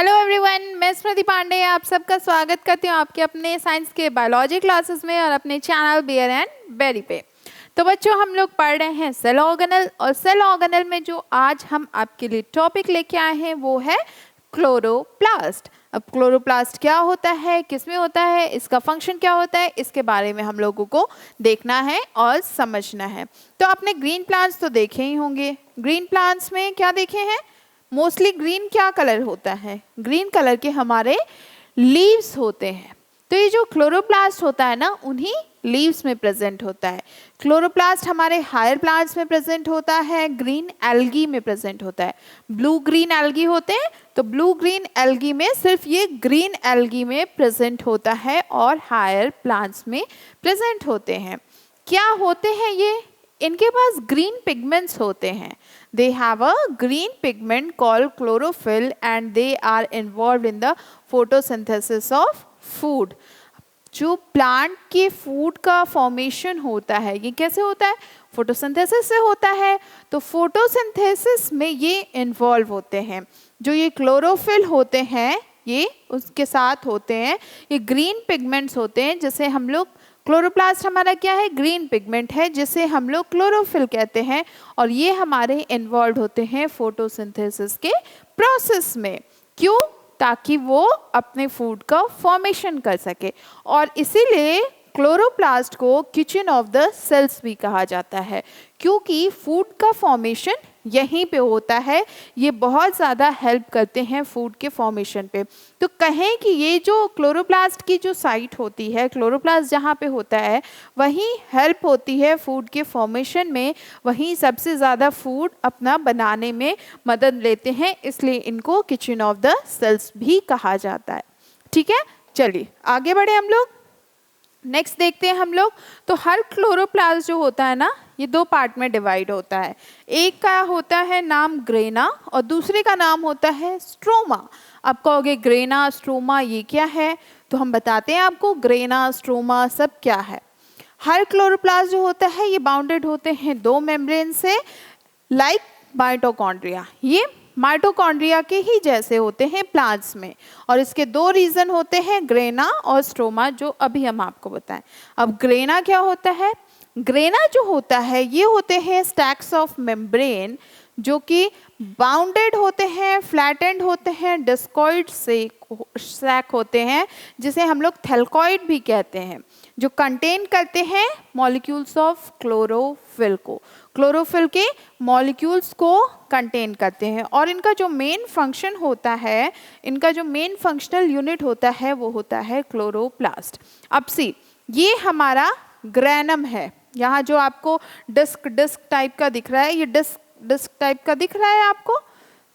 Hello everyone, मैं स्मृति पांडे आप सबका स्वागत करती हूँ आपके अपने साइंस के बायोलॉजी क्लासेस में और अपने चैनल बियर एंड बेरी पे। तो बच्चों, हम लोग पढ़ रहे हैं सेल ऑर्गेनेल और सेल ऑर्गेनेल में जो आज हम आपके लिए टॉपिक लेके आए हैं वो है क्लोरोप्लास्ट। अब क्लोरोप्लास्ट क्या होता है, किसमें होता है, इसका फंक्शन क्या होता है, इसके बारे में हम लोगों को देखना है और समझना है। तो आपने ग्रीन प्लांट्स तो देखे ही होंगे। ग्रीन प्लांट्स में क्या देखे हैं, मोस्टली ग्रीन क्या कलर होता है, ग्रीन कलर के हमारे लीव्स होते हैं। तो ये जो क्लोरोप्लास्ट होता है ना, उन्हीं लीव्स में प्रेजेंट होता है। क्लोरोप्लास्ट हमारे हायर प्लांट्स में प्रेजेंट होता है, ग्रीन एल्गी में प्रेजेंट होता है। ब्लू ग्रीन एल्गी होते हैं, तो ब्लू ग्रीन एल्गी में सिर्फ ये ग्रीन एल्गी में प्रेजेंट होता है और हायर प्लांट्स में प्रेजेंट होते हैं। क्या होते हैं ये, इनके पास ग्रीन पिगमेंट्स होते हैं। They have a green pigment called chlorophyll and they are involved in the photosynthesis of food. जो प्लांट के फूड का फॉर्मेशन होता है, ये कैसे होता है, फोटोसिंथेसिस से होता है। तो फोटोसिंथेसिस में ये इन्वॉल्व होते हैं। जो ये क्लोरोफिल होते हैं, ये उसके साथ होते हैं, ये ग्रीन पिगमेंट्स होते हैं, जिसे हम लोग क्लोरोप्लास्ट हमारा क्या है, ग्रीन पिगमेंट है, जिसे हम लोग क्लोरोफिल कहते हैं। और ये हमारे इन्वॉल्व होते हैं फोटोसिंथेसिस के प्रोसेस में। क्यों, ताकि वो अपने फूड का फॉर्मेशन कर सके। और इसीलिए क्लोरोप्लास्ट को किचन ऑफ द सेल्स भी कहा जाता है, क्योंकि फूड का फॉर्मेशन यहीं पे होता है। ये बहुत ज़्यादा हेल्प करते हैं फूड के फॉर्मेशन पे। तो कहें कि ये जो क्लोरोप्लास्ट की जो साइट होती है, क्लोरोप्लास्ट जहाँ पे होता है, वहीं हेल्प होती है फूड के फॉर्मेशन में, वहीं सबसे ज़्यादा फूड अपना बनाने में मदद लेते हैं। इसलिए इनको किचन ऑफ द सेल्स भी कहा जाता है। ठीक है, चलिए आगे बढ़े हम लोग। नेक्स्ट देखते हैं हम लोग। तो हर क्लोरोप्लास्ट जो होता है ना, ये दो पार्ट में डिवाइड होता है। एक का होता है नाम ग्रेना और दूसरे का नाम होता है स्ट्रोमा। आप कहोगे ग्रेना स्ट्रोमा ये क्या है, तो हम बताते हैं आपको ग्रेना स्ट्रोमा सब क्या है। हर क्लोरोप्लास्ट जो होता है ये बाउंडेड होते हैं दो मेम्ब्रेन से, लाइक माइटोकॉन्ड्रिया। ये माइटोकॉन्ड्रिया के ही जैसे होते हैं प्लांट्स में। और इसके दो रीजन होते हैं, ग्रेना और स्ट्रोमा, जो अभी हम आपको बताएं। अब ग्रेना क्या होता है, ग्रेना जो होता है ये होते हैं स्टैक्स ऑफ मेम्ब्रेन, जो कि बाउंडेड होते हैं, फ्लैटेंड होते हैं, डिस्कॉइड से सैक होते हैं, जिसे हम लोग थैलकॉइड भी कहते हैं, जो कंटेन करते हैं मॉलिक्यूल्स ऑफ क्लोरोफिल को, क्लोरोफिल के मॉलिक्यूल्स को कंटेन करते हैं। और इनका जो मेन फंक्शन होता है, इनका जो मेन फंक्शनल यूनिट होता है वो होता है क्लोरोप्लास्ट। अब सी, ये हमारा ग्रैनम है। यहाँ जो आपको डिस्क टाइप का दिख रहा है, ये डिस्क टाइप का दिख रहा है आपको,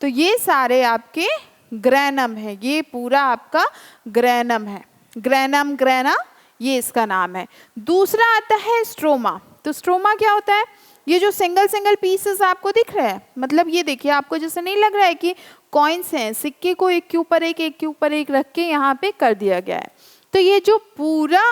तो ये सारे आपके ग्रैनम है। ये पूरा आपका ग्रैनम है, ग्रैनम ग्रैना ये इसका नाम है। दूसरा आता है स्ट्रोमा। तो स्ट्रोमा क्या होता है, ये जो सिंगल सिंगल पीसेस आपको दिख रहे हैं, मतलब ये देखिए, आपको जैसे नहीं लग रहा है कि कॉइन्स हैं, सिक्के को एक के ऊपर एक रख के यहाँ पे कर दिया गया है। तो ये जो पूरा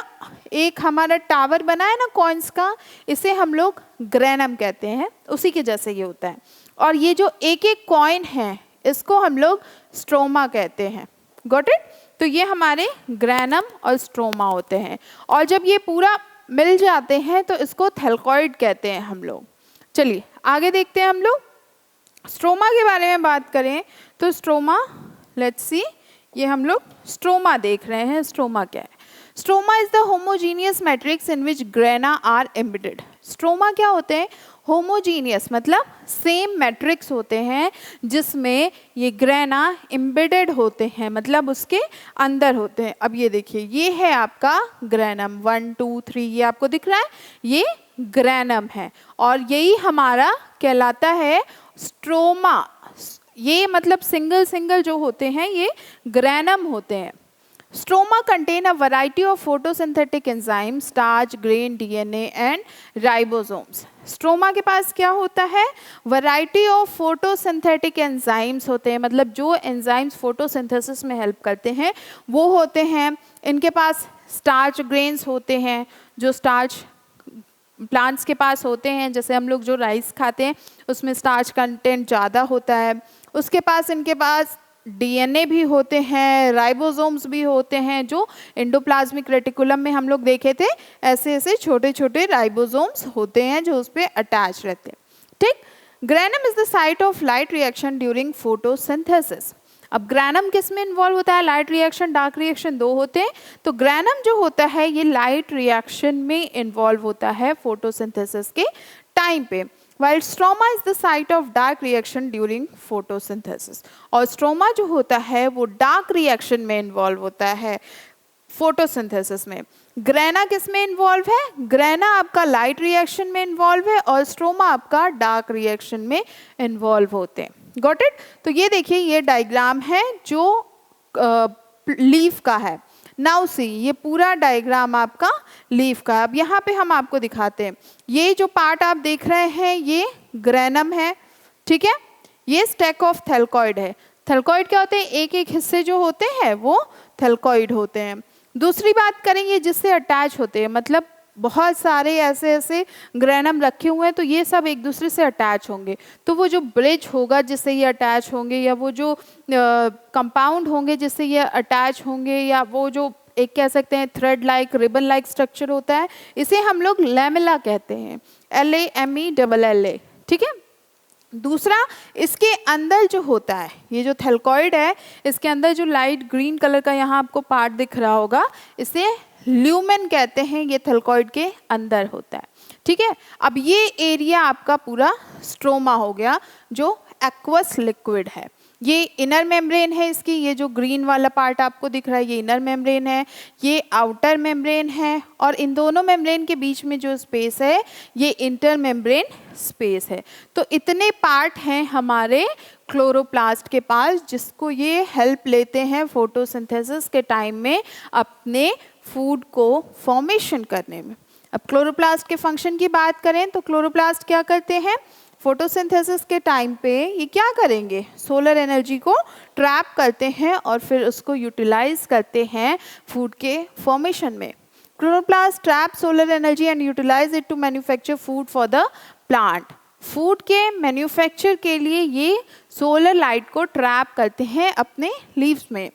एक हमारा टावर बना है ना कॉइन्स का, इसे हम लोग ग्रैनम कहते हैं, उसी के जैसे ये होता है। और ये जो एक एक कॉइन है, इसको हम लोग स्ट्रोमा कहते हैं। Got it. तो ये हमारे ग्रैनम और स्ट्रोमा होते हैं। और जब ये पूरा मिल जाते हैं तो इसको थैलकॉइड कहते हैं हम लोग। चलिए आगे देखते हैं हम लोग। स्ट्रोमा के बारे में बात करें तो स्ट्रोमा, लेट्स सी, ये हम लोग स्ट्रोमा देख रहे हैं। स्ट्रोमा क्या है, stroma is the homogeneous matrix in which grana are embedded. Stroma क्या होते हैं, होमोजीनियस मतलब सेम मैट्रिक्स होते हैं, जिसमें ये ग्रेना एम्बेडेड होते हैं, मतलब उसके अंदर होते हैं। अब ये देखिए, ये है आपका ग्रैनम, 1 2 3, ये आपको दिख रहा है, ये ग्रैनम है। और यही हमारा कहलाता है स्ट्रोमा। ये मतलब सिंगल सिंगल जो होते हैं ये ग्रैनम होते हैं। Stroma contain a variety of photosynthetic enzyme, starch, grain, DNA and ribosomes. Stroma के पास क्या होता है, वैरायटी ऑफ फोटोसिंथेटिक एंजाइम्स होते हैं, मतलब जो एंजाइम्स फोटोसिंथेसिस में हेल्प करते हैं वो होते हैं। इनके पास स्टार्च ग्रेन्स होते हैं, जो स्टार्च प्लांट्स के पास होते हैं, जैसे हम लोग जो राइस खाते हैं उसमें स्टार्च कंटेंट ज़्यादा होता है। उसके पास इनके पास डीएनए भी होते हैं, राइबोसोम्स भी होते हैं, जो एंडोप्लाज्मिक रेटिकुलम में हम लोग देखे थे, ऐसे ऐसे छोटे छोटे राइबोसोम्स होते हैं जो उस पर अटैच रहते हैं। ठीक, granum is the site of light reaction during photosynthesis. अब ग्रेनम किस में इन्वॉल्व होता है? लाइट रिएक्शन, डार्क रिएक्शन दो होते हैं, तो ग्रेनम जो होता है ये लाइट रिएक्शन में इन्वॉल्व होता है फोटोसिंथेसिस के टाइम पे, while stroma is the site of dark reaction during photosynthesis। और स्ट्रोमा जो होता है वो डार्क रिएक्शन में इन्वॉल्व होता है फोटोसिंथेसिस में। ग्रेना किस में इन्वॉल्व है? ग्रेना आपका लाइट रिएक्शन में इन्वॉल्व है और स्ट्रोमा आपका डार्क रिएक्शन में इन्वॉल्व होते हैं। Got it? तो ये देखिए, ये डायग्राम है जो लीफ का है। नाउ सी, ये पूरा डायग्राम आपका लीफ का है। अब यहाँ पे हम आपको दिखाते हैं, ये जो पार्ट आप देख रहे हैं ये ग्रेनम है, ठीक है, ये स्टैक ऑफ थैलकॉइड है। थैलकॉइड क्या होते हैं? एक एक हिस्से जो होते हैं वो थैलकॉइड होते हैं। दूसरी बात करेंगे जिससे अटैच होते हैं, मतलब बहुत सारे ऐसे ऐसे ग्रेनम रखे हुए हैं, तो ये सब एक दूसरे से अटैच होंगे, तो वो जो ब्रिज होगा जिससे ये अटैच होंगे, या वो जो कंपाउंड होंगे जिससे ये अटैच होंगे, या वो जो एक कह सकते हैं thread like, ribbon like structure होता है, इसे हम लोग लैमेला कहते हैं, LAMELLA। ठीक है। दूसरा, इसके अंदर जो होता है, ये जो थैलकॉइड है, इसके अंदर जो लाइट ग्रीन कलर का यहाँ आपको पार्ट दिख रहा होगा, इसे ल्यूमेन कहते हैं, ये थैलकॉइड के अंदर होता है। ठीक है। अब ये एरिया आपका पूरा स्ट्रोमा हो गया जो एक्वस लिक्विड है। ये इनर मेम्ब्रेन है इसकी, ये जो ग्रीन वाला पार्ट आपको दिख रहा है ये इनर मेम्ब्रेन है, ये आउटर मेम्ब्रेन है, और इन दोनों मेम्ब्रेन के बीच में जो स्पेस है ये इंटर मेम्ब्रेन स्पेस है। तो इतने पार्ट हैं हमारे क्लोरोप्लास्ट के पास जिसको ये हेल्प लेते हैं फोटोसिंथेसिस के टाइम में अपने फूड को फॉर्मेशन करने में। अब क्लोरोप्लास्ट के फंक्शन की बात करें तो क्लोरोप्लास्ट क्या करते हैं? फोटोसिंथेसिस के टाइम पे ये क्या करेंगे? सोलर एनर्जी को ट्रैप करते हैं और फिर उसको यूटिलाइज करते हैं फूड के फॉर्मेशन में। Chloroplast trap solar energy and utilise it to manufacture food for the plant. Food के मैन्युफैक्चर के लिए ये सोलर लाइट को ट्रैप करते हैं अपने लीव्स में।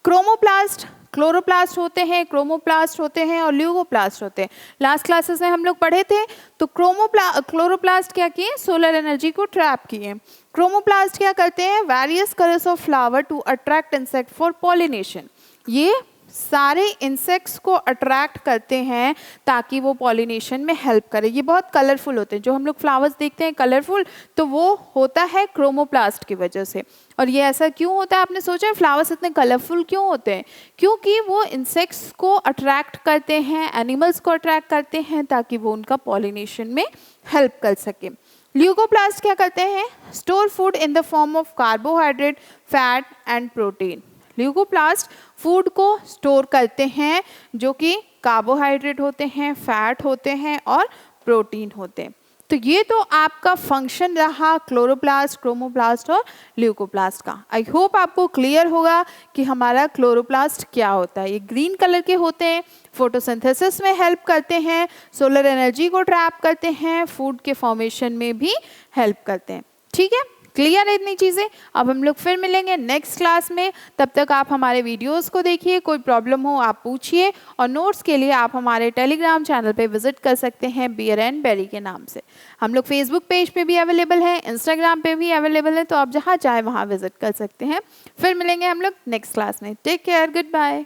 क्रोमोप्लास्ट, क्लोरोप्लास्ट होते हैं, क्रोमोप्लास्ट होते हैं और ल्यूकोप्लास्ट होते हैं। लास्ट क्लासेस में हम लोग पढ़े थे। तो क्लोरोप्लास्ट क्या किए? सोलर एनर्जी को ट्रैप किए। क्रोमोप्लास्ट क्या करते हैं? Various colours of flower to attract insect for pollination. ये सारे इंसेक्ट्स को अट्रैक्ट करते हैं ताकि वो पॉलिनेशन में हेल्प करे। ये बहुत कलरफुल होते हैं, जो हम लोग फ्लावर्स देखते हैं कलरफुल, तो वो होता है क्रोमोप्लास्ट की वजह से। और ये ऐसा क्यों होता है? आपने सोचा है फ्लावर्स इतने कलरफुल क्यों होते हैं? क्योंकि वो इंसेक्ट्स को अट्रैक्ट करते हैं, एनिमल्स को अट्रैक्ट करते हैं ताकि वो उनका पॉलिनेशन में हेल्प कर सके। ल्यूकोप्लास्ट क्या करते हैं? Store food in the form of carbohydrate, fat and protein. Leucoplast food को स्टोर करते हैं जो कि कार्बोहाइड्रेट होते हैं, फैट होते हैं और प्रोटीन होते हैं। तो ये तो आपका फंक्शन रहा क्लोरोप्लास्ट, क्रोमोप्लास्ट और ल्यूकोप्लास्ट का। आई होप आपको क्लियर होगा कि हमारा क्लोरोप्लास्ट क्या होता है। ये ग्रीन कलर के होते हैं, फोटोसिंथेसिस में हेल्प करते हैं, सोलर एनर्जी को ट्रैप करते हैं, फूड के फॉर्मेशन में भी हेल्प करते हैं। ठीक है, क्लियर है इतनी चीज़ें। अब हम लोग फिर मिलेंगे नेक्स्ट क्लास में। तब तक आप हमारे वीडियोस को देखिए, कोई प्रॉब्लम हो आप पूछिए, और नोट्स के लिए आप हमारे टेलीग्राम चैनल पे विजिट कर सकते हैं बियर एंड बेरी के नाम से। हम लोग फेसबुक पेज पे भी अवेलेबल है, इंस्टाग्राम पे भी अवेलेबल है, तो आप जहाँ चाहे वहाँ विजिट कर सकते हैं। फिर मिलेंगे हम लोग नेक्स्ट क्लास में। Take care, good bye.